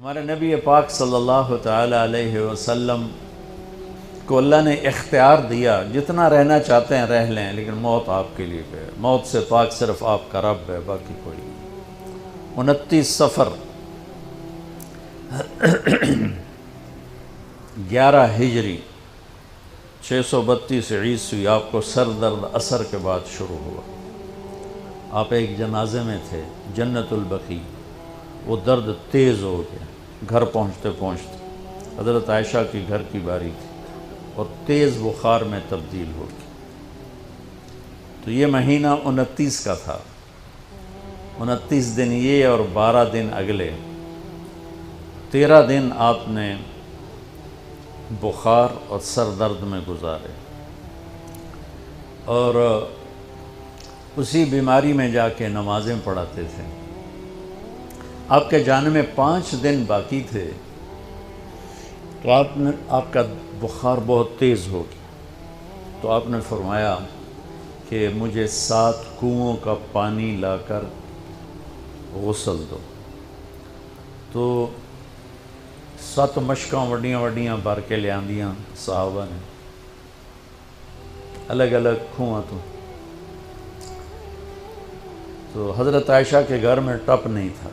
ہمارے نبی پاک صلی اللہ تعالی علیہ وسلم کو اللہ نے اختیار دیا، جتنا رہنا چاہتے ہیں رہ لیں، لیکن موت آپ کے لیے ہے۔ موت سے پاک صرف آپ کا رب ہے، باقی کوئی نہیں۔ 29 صفر 11 ہجری 632 عیسوی آپ کو سر درد عصر کے بعد شروع ہوا۔ آپ ایک جنازے میں تھے، جنت البقیع۔ وہ درد تیز ہو گیا، گھر پہنچتے پہنچتے حضرت عائشہ کی گھر کی باری تھی اور تیز بخار میں تبدیل ہو گئی۔ تو یہ مہینہ 29 کا تھا، 29 دن یہ اور 12 دن اگلے، 13 دن آپ نے بخار اور سر درد میں گزارے، اور اسی بیماری میں جا کے نمازیں پڑھاتے تھے۔ آپ کے جانے میں 5 دن باقی تھے تو آپ کا بخار بہت تیز ہو گیا، تو آپ نے فرمایا کہ مجھے 7 کنوؤں کا پانی لا کر غسل دو۔ تو 7 مشکاں وڈیاں وڈیاں بھر کے لے آندیاں صحابہ نے، الگ الگ کنواں تو حضرت عائشہ کے گھر میں ٹپ نہیں تھا،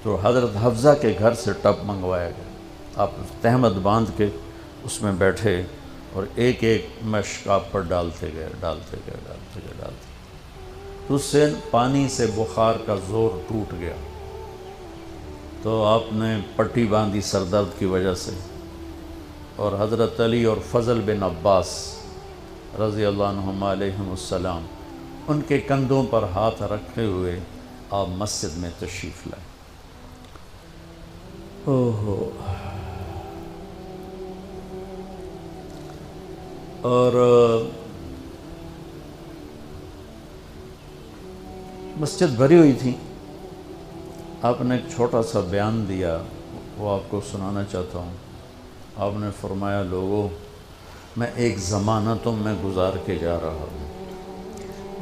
تو حضرت حفصہ کے گھر سے ٹپ منگوایا گیا۔ آپ تہمت باندھ کے اس میں بیٹھے اور ایک ایک مشک آپ پر ڈالتے گئے تو اس سے پانی سے بخار کا زور ٹوٹ گیا۔ تو آپ نے پٹی باندھی سر درد کی وجہ سے، اور حضرت علی اور فضل بن عباس رضی اللہ عنہما علیہم السلام، ان کے کندھوں پر ہاتھ رکھے ہوئے آپ مسجد میں تشریف لائے۔ اور مسجد بھری ہوئی تھی۔ آپ نے ایک چھوٹا سا بیان دیا، وہ آپ کو سنانا چاہتا ہوں۔ آپ نے فرمایا، لوگوں، میں ایک زمانہ تم میں گزار کے جا رہا ہوں۔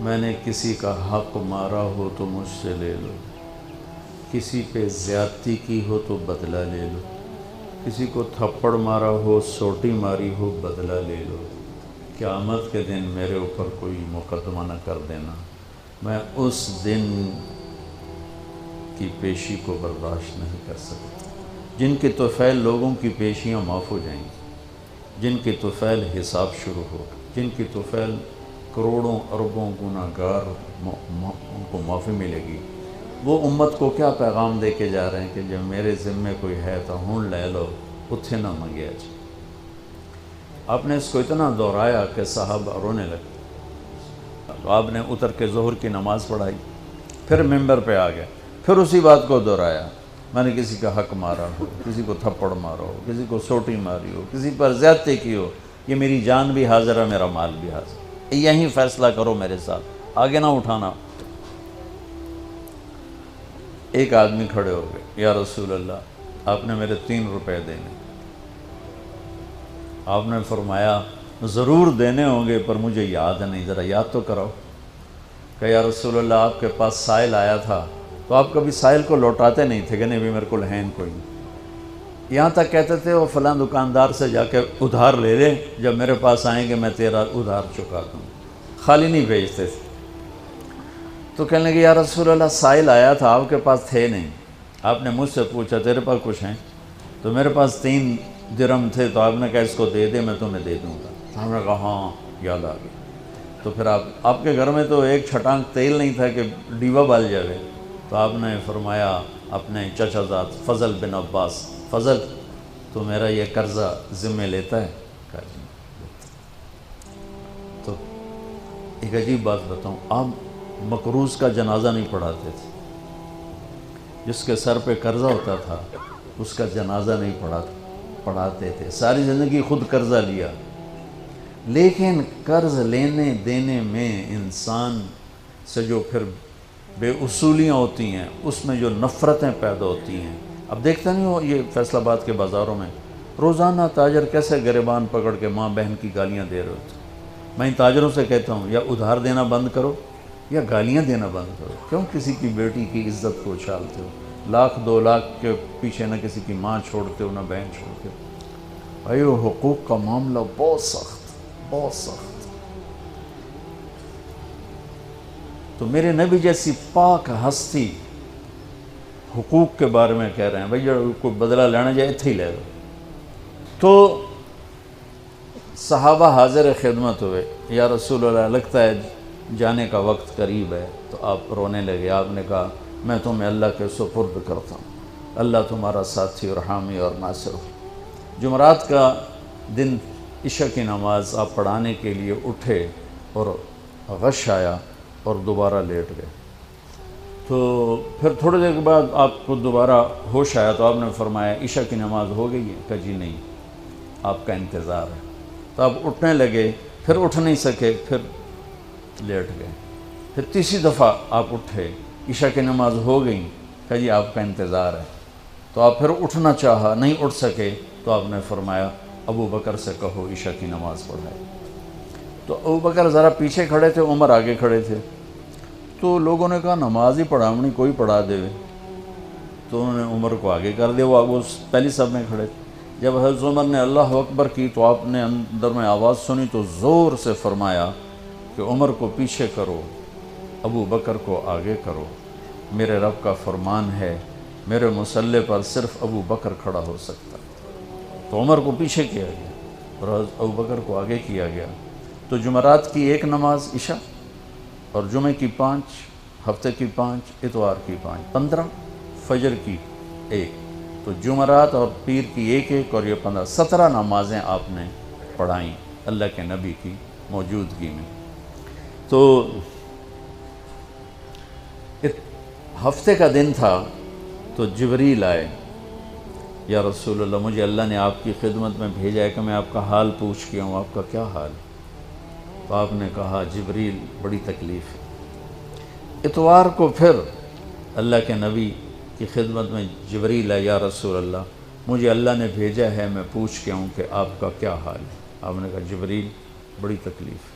میں نے کسی کا حق مارا ہو تو مجھ سے لے لو، کسی پہ زیادتی کی ہو تو بدلہ لے لو، کسی کو تھپڑ مارا ہو، سوٹی ماری ہو، بدلہ لے لو۔ قیامت کے دن میرے اوپر کوئی مقدمہ نہ کر دینا، میں اس دن کی پیشی کو برداشت نہیں کر سکتا۔ جن کے طفیل لوگوں کی پیشیاں معاف ہو جائیں گی، جن کے طفیل حساب شروع ہو، جن کی طفیل کروڑوں اربوں گناہگار ان کو معافی ملے گی، وہ امت کو کیا پیغام دے کے جا رہے ہیں کہ جب میرے ذمے کوئی ہے تو ہون لے لو، اتھے نہ منگیا جائے۔ آپ نے اس کو اتنا دہرایا کہ صحابہ رونے لگے۔ تو آپ نے اتر کے ظہر کی نماز پڑھائی، پھر ممبر پہ آ گئے، پھر اسی بات کو دہرایا، میں نے کسی کا حق مارا ہو، کسی کو تھپڑ مارا ہو، کسی کو سوٹی ماری ہو، کسی پر زیادتی کی ہو، یہ میری جان بھی حاضر ہے، میرا مال بھی حاضر ہے، یہیں فیصلہ کرو میرے ساتھ، آگے نہ اٹھانا۔ ایک آدمی کھڑے ہو گئے، یا رسول اللہ، آپ نے میرے 3 روپے دینے۔ آپ نے فرمایا، ضرور دینے ہوں گے پر مجھے یاد نہیں، ذرا یاد تو کراؤ۔ کہ یا رسول اللہ، آپ کے پاس سائل آیا تھا تو آپ کبھی سائل کو لوٹاتے نہیں تھے کہ نہیں بھی میرے کو ہے کوئی نہیں، یہاں تک کہتے تھے وہ فلاں دکاندار سے جا کے ادھار لے لے، جب میرے پاس آئیں گے میں تیرا ادھار چکا دوں، خالی نہیں بھیجتے تھے۔ تو کہنے لگے، یا رسول اللہ، سائل آیا تھا، آپ کے پاس تھے نہیں، آپ نے مجھ سے پوچھا تیرے پاس کچھ ہیں؟ تو میرے پاس 3 درہم تھے، تو آپ نے کہا اس کو دے دے، میں تمہیں دے دوں گا۔ تو ہم نے کہا ہاں، یاد آ گیا۔ تو پھر آپ کے گھر میں تو ایک چھٹانک تیل نہیں تھا کہ ڈیبا بال جائے، تو آپ نے فرمایا اپنے چچا زاد فضل بن عباس، فضل تو میرا یہ قرضہ ذمہ لیتا ہے؟ کہا جی۔ تو ایک عجیب بات بتاؤں، آپ مقروض کا جنازہ نہیں پڑھاتے تھے، جس کے سر پہ قرضہ ہوتا تھا اس کا جنازہ نہیں پڑھاتے تھے۔ ساری زندگی خود قرضہ لیا، لیکن قرض لینے دینے میں انسان سے جو پھر بے اصولیاں ہوتی ہیں، اس میں جو نفرتیں پیدا ہوتی ہیں۔ اب دیکھتے نہیں ہو یہ فیصل آباد کے بازاروں میں روزانہ تاجر کیسے گریبان پکڑ کے ماں بہن کی گالیاں دے رہے ہوتے ہیں۔ میں ان تاجروں سے کہتا ہوں، یا ادھار دینا بند کرو یا گالیاں دینا بند کرو۔ کیوں کسی کی بیٹی کی عزت کو اچھالتے ہو؟ لاکھ 2 لاکھ کے پیچھے نہ کسی کی ماں چھوڑتے ہو نہ بہن چھوڑتے ہو۔ بھائی وہ حقوق کا معاملہ بہت سخت، بہت سخت۔ تو میرے نبی جیسی پاک ہستی حقوق کے بارے میں کہہ رہے ہیں، بھائی جو کوئی بدلہ لینا جائے اتھے ہی لے لو۔ تو صحابہ حاضر خدمت ہوئے، یا رسول اللہ لگتا ہے جانے کا وقت قریب ہے۔ تو آپ رونے لگے، آپ نے کہا میں تمہیں اللہ کے سپرد کرتا ہوں، اللہ تمہارا ساتھی اور حامی اور ناصر ہو۔ جمعرات کا دن عشاء کی نماز آپ پڑھانے کے لیے اٹھے اور غش آیا اور دوبارہ لیٹ گئے۔ تو پھر تھوڑی دیر کے بعد آپ کو دوبارہ ہوش آیا تو آپ نے فرمایا عشاء کی نماز ہو گئی ہے؟ کہا جی نہیں، آپ کا انتظار ہے۔ تو آپ اٹھنے لگے، پھر اٹھ نہیں سکے، پھر لیٹ گئے۔ پھر تیسری دفعہ آپ اٹھے، عشاء کی نماز ہو گئی، کہا جی آپ کا انتظار ہے۔ تو آپ پھر اٹھنا چاہا، نہیں اٹھ سکے، تو آپ نے فرمایا ابو بکر سے کہو عشاء کی نماز پڑھائے۔ تو ابو بکر ذرا پیچھے کھڑے تھے، عمر آگے کھڑے تھے۔ تو لوگوں نے کہا نماز ہی پڑھاونی، کوئی پڑھا دے۔ تو انہوں نے عمر کو آگے کر دیا، وہ پہلی صف میں کھڑے تھے۔ جب حضرت عمر نے اللہ اکبر کی تو آپ نے اندر میں آواز سنی تو زور سے فرمایا کہ عمر کو پیچھے کرو، ابو بکر کو آگے کرو، میرے رب کا فرمان ہے میرے مصلی پر صرف ابو بکر کھڑا ہو سکتا۔ تو عمر کو پیچھے کیا گیا اور ابو بکر کو آگے کیا گیا۔ تو جمعرات کی 1 نماز عشاء، اور جمعہ کی 5، ہفتے کی 5، اتوار کی 5، 15، فجر کی 1۔ تو جمعرات اور پیر کی 1 اور یہ 15، 17 نمازیں آپ نے پڑھائیں اللہ کے نبی کی موجودگی میں۔ تو ہفتے کا دن تھا تو جبریل آئے، یا رسول اللہ مجھے اللہ نے آپ کی خدمت میں بھیجا ہے کہ میں آپ کا حال پوچھ کے ہوں، آپ کا کیا حال ہے؟ تو آپ نے کہا جبریل بڑی تکلیف ہے۔ اتوار کو پھر اللہ کے نبی کی خدمت میں جبریل ہے، یا رسول اللہ مجھے اللہ نے بھیجا ہے میں پوچھ کے ہوں کہ آپ کا کیا حال ہے؟ آپ نے کہا جبریل بڑی تکلیف ہے۔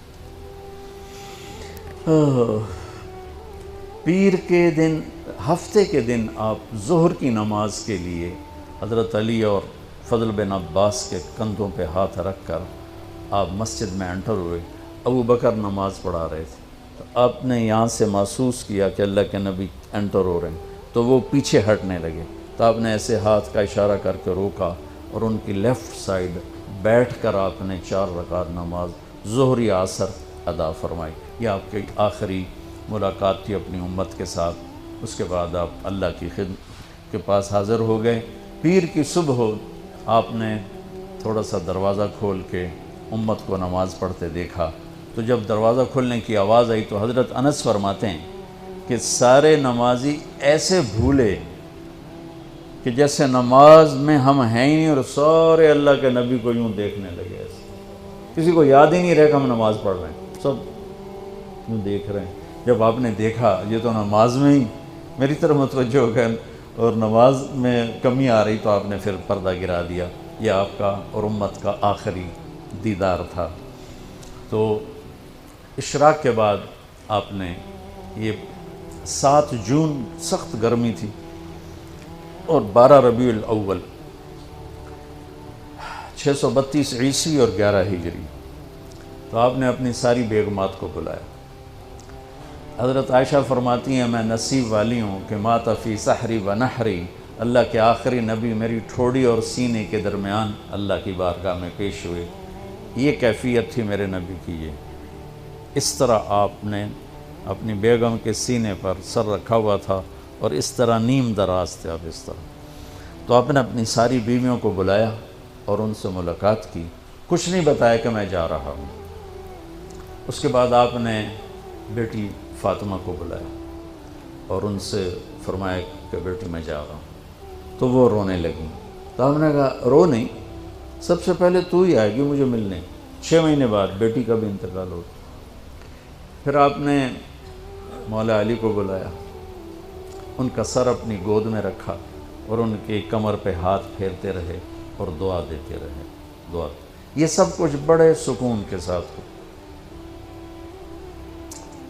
پیر کے دن، ہفتے کے دن آپ ظہر کی نماز کے لیے حضرت علی اور فضل بن عباس کے کندھوں پہ ہاتھ رکھ کر آپ مسجد میں انٹر ہوئے۔ ابو بکر نماز پڑھا رہے تھے، تو آپ نے یہاں سے محسوس کیا کہ اللہ کے نبی انٹر ہو رہے ہیں، تو وہ پیچھے ہٹنے لگے۔ تو آپ نے ایسے ہاتھ کا اشارہ کر کے روکا اور ان کی لیفٹ سائیڈ بیٹھ کر آپ نے 4 رکعت نماز ظہر عصر ادا فرمائی۔ یہ آپ کی آخری ملاقات تھی اپنی امت کے ساتھ۔ اس کے بعد آپ اللہ کی خدمت کے پاس حاضر ہو گئے۔ پیر کی صبح ہو آپ نے تھوڑا سا دروازہ کھول کے امت کو نماز پڑھتے دیکھا۔ تو جب دروازہ کھلنے کی آواز آئی تو حضرت انس فرماتے ہیں کہ سارے نمازی ایسے بھولے کہ جیسے نماز میں ہم ہیں ہی نہیں، اور سارے اللہ کے نبی کو یوں دیکھنے لگے، ایسے کسی کو یاد ہی نہیں رہا کہ ہم نماز پڑھ رہے ہیں، سب یوں دیکھ رہے ہیں۔ جب آپ نے دیکھا یہ تو نماز میں ہی میری طرف متوجہ ہو گئے اور نماز میں کمی آ رہی، تو آپ نے پھر پردہ گرا دیا۔ یہ آپ کا اور امت کا آخری دیدار تھا۔ تو اشراق کے بعد آپ نے یہ 7 جون سخت گرمی تھی اور 12 ربیع الاول 632 عیسوی اور 11 ہجری، تو آپ نے اپنی ساری بیگمات کو بلایا۔ حضرت عائشہ فرماتی ہیں میں نصیب والی ہوں کہ مات فی سحری و نحری، اللہ کے آخری نبی میری ٹھوڑی اور سینے کے درمیان اللہ کی بارگاہ میں پیش ہوئے۔ یہ کیفیت تھی میرے نبی کی۔ یہ اس طرح آپ نے اپنی بیگم کے سینے پر سر رکھا ہوا تھا اور اس طرح نیم دراز تھے آپ، اس طرح۔ تو آپ نے اپنی ساری بیویوں کو بلایا اور ان سے ملاقات کی، کچھ نہیں بتایا کہ میں جا رہا ہوں۔ اس کے بعد آپ نے بیٹی فاطمہ کو بلایا اور ان سے فرمایا کہ بیٹی میں جا رہا ہوں۔ تو وہ رونے لگیں۔ تو ہم نے کہا رو نہیں، سب سے پہلے تو ہی آئے گی مجھے ملنے۔ 6 مہینے بعد بیٹی کا بھی انتقال ہو۔ پھر آپ نے مولا علی کو بلایا، ان کا سر اپنی گود میں رکھا اور ان کی کمر پہ ہاتھ پھیرتے رہے اور دعا دیتے رہے، دعا۔ یہ سب کچھ بڑے سکون کے ساتھ ہو۔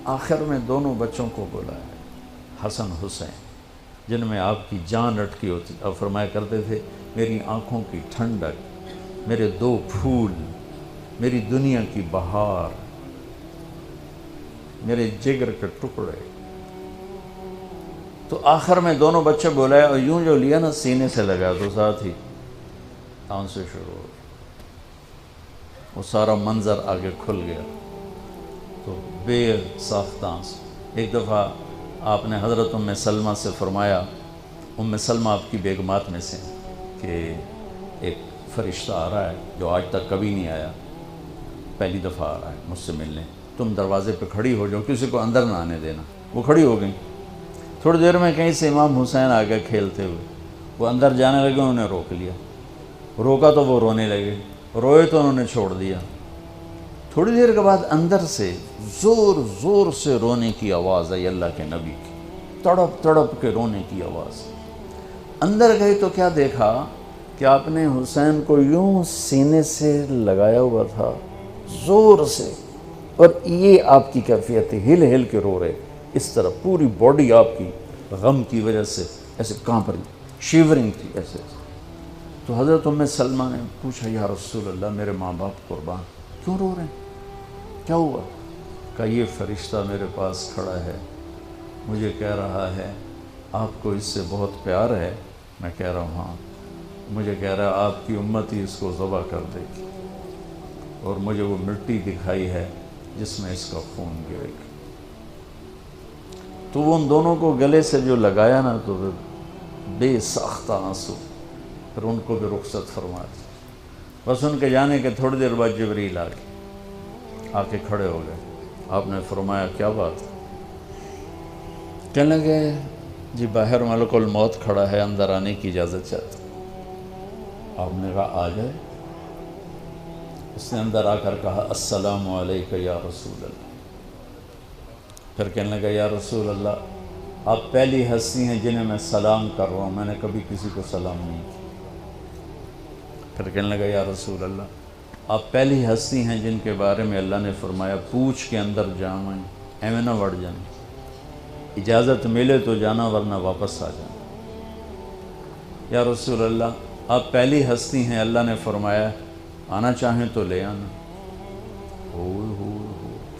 آخر میں دونوں بچوں کو بلایا، حسن حسین، جن میں آپ کی جان اٹکی ہوتی. آپ فرمایا کرتے تھے میری آنکھوں کی ٹھنڈک، میرے دو پھول، میری دنیا کی بہار، میرے جگر کے ٹکڑے. تو آخر میں دونوں بچے بولائے اور یوں جو لیا نا سینے سے لگا تو ساتھ ہی آنسو شروع ہو گئے. وہ سارا منظر آگے کھل گیا تو بے ساختہ آنسو. ایک دفعہ آپ نے حضرت ام سلمہ سے فرمایا، ام سلمہ آپ کی بیگمات میں سے، کہ ایک فرشتہ آ رہا ہے جو آج تک کبھی نہیں آیا، پہلی دفعہ آ رہا ہے مجھ سے ملنے، تم دروازے پہ کھڑی ہو جاؤ، کسی کو اندر نہ آنے دینا. وہ کھڑی ہو گئیں. تھوڑی دیر میں کہیں سے امام حسین آ گئے کھیلتے ہوئے. وہ اندر جانے لگے، انہوں نے روک لیا. روکا تو وہ رونے لگے، روئے تو انہوں نے چھوڑ دیا. تھوڑی دیر کے بعد اندر سے زور زور سے رونے کی آواز آئی، اللہ کے نبی کی، تڑپ تڑپ کے رونے کی آواز. اندر گئے تو کیا دیکھا کہ آپ نے حسین کو یوں سینے سے لگایا ہوا تھا زور سے، اور یہ آپ کی کیفیت ہے، ہل ہل کے رو رہے اس طرح، پوری باڈی آپ کی غم کی وجہ سے ایسے کانپ رہی، شیورنگ تھی ایسے. تو حضرت ام سلمہ نے پوچھا یا رسول اللہ میرے ماں باپ قربان کیوں رو رہے ہیں، کیا ہوا؟ کہا یہ فرشتہ میرے پاس کھڑا ہے، مجھے کہہ رہا ہے آپ کو اس سے بہت پیار ہے. میں کہہ رہا ہوں ہاں. مجھے کہہ رہا ہے آپ کی امت ہی اس کو ذبح کر دے گی، اور مجھے وہ مٹی دکھائی ہے جس میں اس کا خون گرے گا. تو وہ ان دونوں کو گلے سے جو لگایا نا تو بے ساختہ آنسو، پھر ان کو بھی رخصت فرما دی. بس ان کے جانے کے تھوڑی دیر بعد جبریل آ کے کھڑے ہو گئے. آپ نے فرمایا کیا بات؟ کہنے لگے جی باہر ملک الموت کھڑا ہے، اندر آنے کی اجازت چاہتا. آپ نے کہا آ جائے. اس نے اندر آ کر کہا السلام علیکہ یا رسول اللہ. پھر کہنے لگا یا رسول اللہ آپ پہلی ہستی ہیں جنہیں میں سلام کر رہا ہوں، میں نے کبھی کسی کو سلام نہیں کیا. پھر کہنے لگا یا رسول اللہ آپ پہلی ہستی ہیں جن کے بارے میں اللہ نے فرمایا پوچھ کے اندر جائیں، ایویں نہ وڑ جانا، اجازت ملے تو جانا ورنہ واپس آ جانا. یا رسول اللہ آپ پہلی ہستی ہیں اللہ نے فرمایا آنا چاہیں تو لے آنا. ہو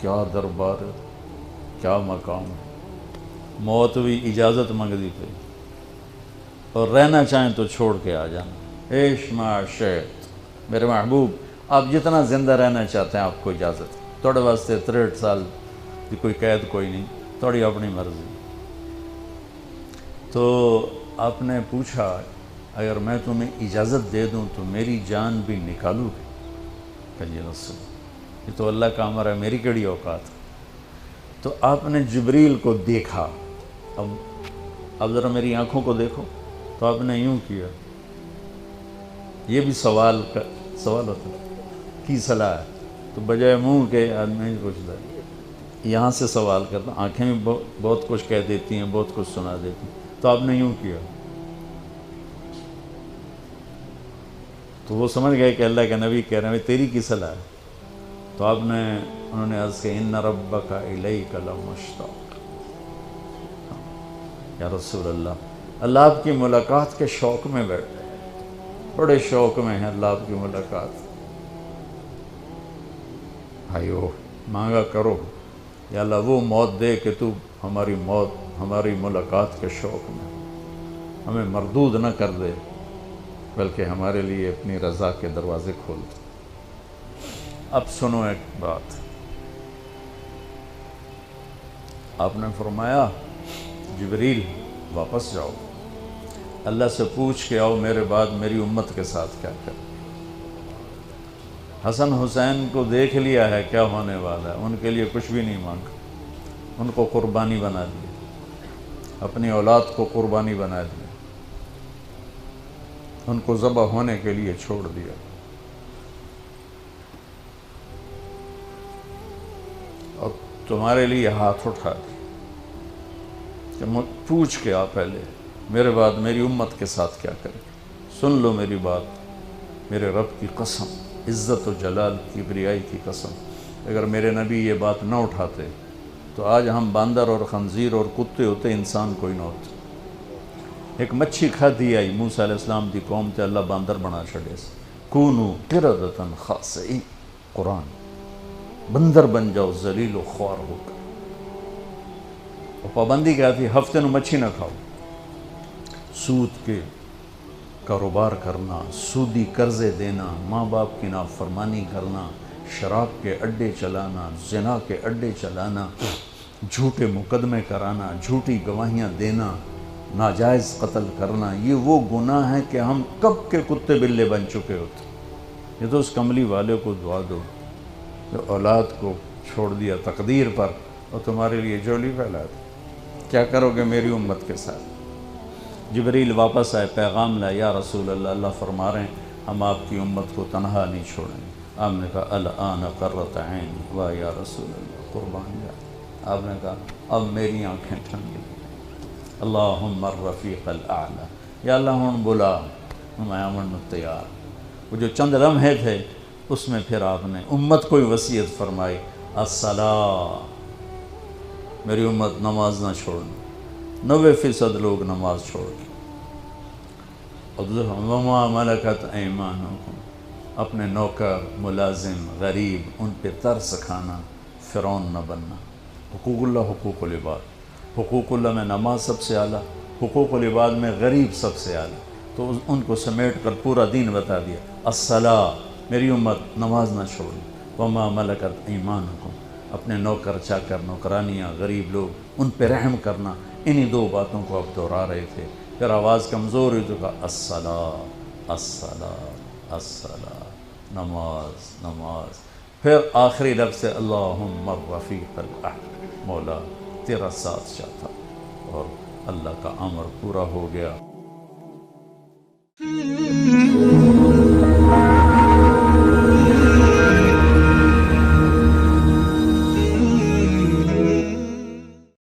کیا دربار، کیا مقام. موت بھی اجازت منگتی پہ، اور رہنا چاہیں تو چھوڑ کے آ جانا. عیش معاشیت میرے محبوب آپ جتنا زندہ رہنا چاہتے ہیں آپ کو اجازت. تھوڑے واسطے 63 سال کی کوئی قید کوئی نہیں، تھوڑی اپنی مرضی. تو آپ نے پوچھا اگر میں تمہیں اجازت دے دوں تو میری جان بھی نکالو گے؟ کہ جی رسول یہ تو اللہ کا امر ہے، میری کیڑی اوقات. تو آپ نے جبریل کو دیکھا. اب ذرا میری آنکھوں کو دیکھو. تو آپ نے یوں کیا. یہ بھی سوال ہوتا ہے کی صلاح ہے، تو بجائے منہ کے آدمی پوچھتا ہے، یہاں سے سوال کرتا. آنکھیں بھی بہت کچھ کہہ دیتی ہیں، بہت کچھ سنا دیتی ہیں. تو آپ نے یوں کیا. تو وہ سمجھ گئے کہ اللہ کے نبی کہہ رہے ہیں تیری کی صلاح ہے. تو انہوں نے عرض کہ ان ربک الیک لمشتاق. یا رسول اللہ آپ کی ملاقات کے شوق میں بیٹھے، بڑے شوق میں ہیں اللہ آپ کی ملاقات. بھائیو مانگا کرو یا اللہ وہ موت دے کہ تو ہماری ملاقات کے شوق میں ہمیں مردود نہ کر دے، بلکہ ہمارے لیے اپنی رضا کے دروازے کھول دے. اب سنو ایک بات. آپ نے فرمایا جبریل واپس جاؤ، اللہ سے پوچھ کے آؤ میرے بعد میری امت کے ساتھ کیا کرے. حسن حسین کو دیکھ لیا ہے کیا ہونے والا ہے، ان کے لیے کچھ بھی نہیں مانگا، ان کو قربانی بنا دیا، اپنی اولاد کو قربانی بنا دیا، ان کو ذبح ہونے کے لیے چھوڑ دیا. اور تمہارے لیے ہاتھ اٹھا دیا کہ پوچھ کے آ پہلے میرے بعد میری امت کے ساتھ کیا کرے. سن لو میری بات، میرے رب کی قسم، عزت و جلال کی بریائی کی قسم، اگر میرے نبی یہ بات نہ اٹھاتے تو آج ہم باندر اور خنزیر اور کتے ہوتے، انسان کوئی نہ ہوتے. ایک مچھی کھادی آئی موسیٰ علیہ السلام دی قوم تے اللہ باندر بنا چھڑے سے کونو قردتن خاسئین، قرآن بندر بن جاؤ ذلیل و خوار ہو کر۔ اور پابندی کیا تھی؟ ہفتے نو مچھی نہ کھاؤ، سود کے کاروبار کرنا، سودی قرضے دینا، ماں باپ کی نافرمانی کرنا، شراب کے اڈے چلانا، زنا کے اڈے چلانا، جھوٹے مقدمے کرانا، جھوٹی گواہیاں دینا، ناجائز قتل کرنا، یہ وہ گناہ ہیں کہ ہم کب کے کتے بلے بن چکے ہوتے۔ یہ تو اس کملی والے کو دعا دو جو اولاد کو چھوڑ دیا تقدیر پر اور تمہارے لیے جولی پھیلا دی۔ کیا کرو گے میری امت کے ساتھ؟ جبریل واپس آئے، پیغام لائے، یا رسول اللہ، اللہ فرما رہے ہیں ہم آپ کی امت کو تنہا نہیں چھوڑیں گے۔ آپ نے کہا الآن قرۃ عینی، واہ یا رسول اللہ، قربان جائے۔ آپ نے کہا اب میری آنکھیں ٹھنڈی ہیں۔ اللہم الرفیق الاعلی، یا اللہ ہوں بلا، میں امن تیار۔ وہ جو چند لمحے تھے اس میں پھر آپ نے امت کو ہی وصیت فرمائی، الصلاۃ، میری امت نماز نہ چھوڑنا۔ 90% لوگ نماز چھوڑ گئے۔ وما ملکت ایمانکم، اپنے نوکر، ملازم، غریب، ان پہ ترس کھانا، فرعون نہ بننا۔ حقوق اللہ، حقوق العباد، حقوق اللہ میں نماز سب سے اعلیٰ، حقوق العباد میں غریب سب سے اعلیٰ، تو ان کو سمیٹ کر پورا دین بتا دیا۔ الصلاۃ، میری امت نماز نہ چھوڑی۔ وما ملکت ایمانکم، اپنے نوکر چاکر، نوکرانیاں، غریب لوگ، ان پہ رحم کرنا۔ انہی دو باتوں کو اب دہرا رہے تھے۔ پھر آواز کمزور ہوئی تو کہا الصلاۃ، الصلاۃ، الصلاۃ، نماز، نماز۔ پھر آخری لفظ سے اللہم الرفیق الاعلی، مولا تیرا ساتھ چاہتا، اور اللہ کا امر پورا ہو گیا۔